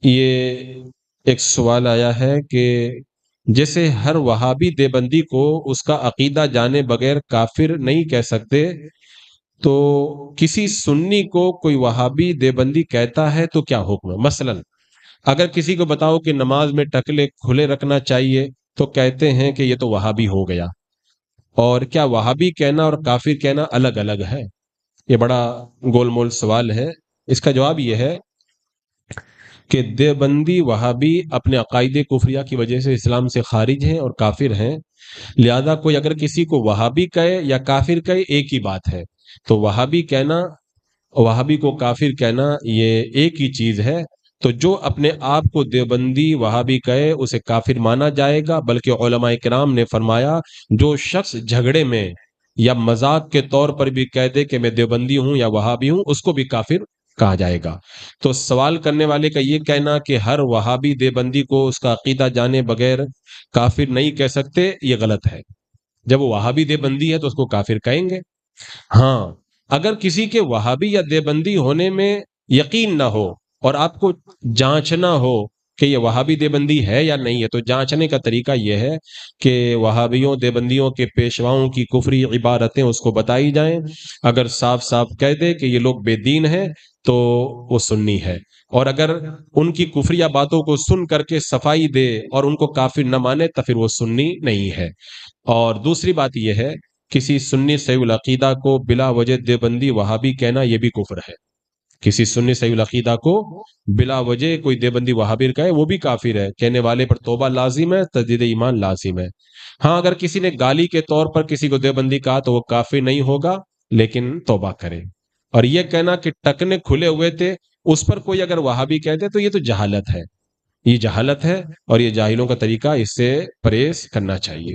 یہ ایک سوال آیا ہے کہ جیسے ہر وہابی دیوبندی کو اس کا عقیدہ جانے بغیر کافر نہیں کہہ سکتے، تو کسی سنی کو کوئی وہابی دیوبندی کہتا ہے تو کیا حکم ہے؟ مثلا اگر کسی کو بتاؤ کہ نماز میں ٹکلے کھلے رکھنا چاہیے تو کہتے ہیں کہ یہ تو وہابی ہو گیا، اور کیا وہابی کہنا اور کافر کہنا الگ الگ ہے؟ یہ بڑا گول مول سوال ہے۔ اس کا جواب یہ ہے کہ دیوبندی وہابی اپنے عقائد کفریہ کی وجہ سے اسلام سے خارج ہیں اور کافر ہیں، لہذا کوئی اگر کسی کو وہابی کہے یا کافر کہے ایک ہی بات ہے، تو وہابی کہنا، وہابی کو کافر کہنا یہ ایک ہی چیز ہے۔ تو جو اپنے آپ کو دیوبندی وہابی کہے اسے کافر مانا جائے گا، بلکہ علماء کرام نے فرمایا جو شخص جھگڑے میں یا مذاق کے طور پر بھی کہہ دے کہ میں دیوبندی ہوں یا وہابی ہوں، اس کو بھی کافر کہا جائے گا۔ تو سوال کرنے والے کا یہ کہنا کہ ہر وہابی دیوبندی کو اس کا عقیدہ جانے بغیر کافر نہیں کہہ سکتے، یہ غلط ہے۔ جب وہ وہابی دیوبندی ہے تو اس کو کافر کہیں گے۔ ہاں، اگر کسی کے وہابی یا دیوبندی ہونے میں یقین نہ ہو اور آپ کو جانچنا ہو کہ یہ وہابی دیوبندی ہے یا نہیں ہے، تو جانچنے کا طریقہ یہ ہے کہ وہابیوں دیوبندیوں کے پیشواؤں کی کفری عبارتیں اس کو بتائی جائیں۔ اگر صاف صاف کہہ دے کہ یہ لوگ بے دین ہیں تو وہ سنی ہے، اور اگر ان کی کفریہ باتوں کو سن کر کے صفائی دے اور ان کو کافر نہ مانے تو پھر وہ سنی نہیں ہے۔ اور دوسری بات یہ ہے، کسی سنی صحیح العقیدہ کو بلا وجہ دیوبندی وہابی کہنا یہ بھی کفر ہے۔ کسی سنی صحیح العقیدہ کو بلا وجہ کوئی دیوبندی وہابی کہے وہ بھی کافر ہے، کہنے والے پر توبہ لازم ہے، تجدید ایمان لازم ہے۔ ہاں، اگر کسی نے گالی کے طور پر کسی کو دیوبندی کہا تو وہ کافر نہیں ہوگا، لیکن توبہ کرے۔ اور یہ کہنا کہ ٹکنے کھلے ہوئے تھے اس پر کوئی اگر وہابی کہتے تو یہ تو جہالت ہے، یہ جہالت ہے، اور یہ جاہلوں کا طریقہ، اس سے پرہیز کرنا چاہیے۔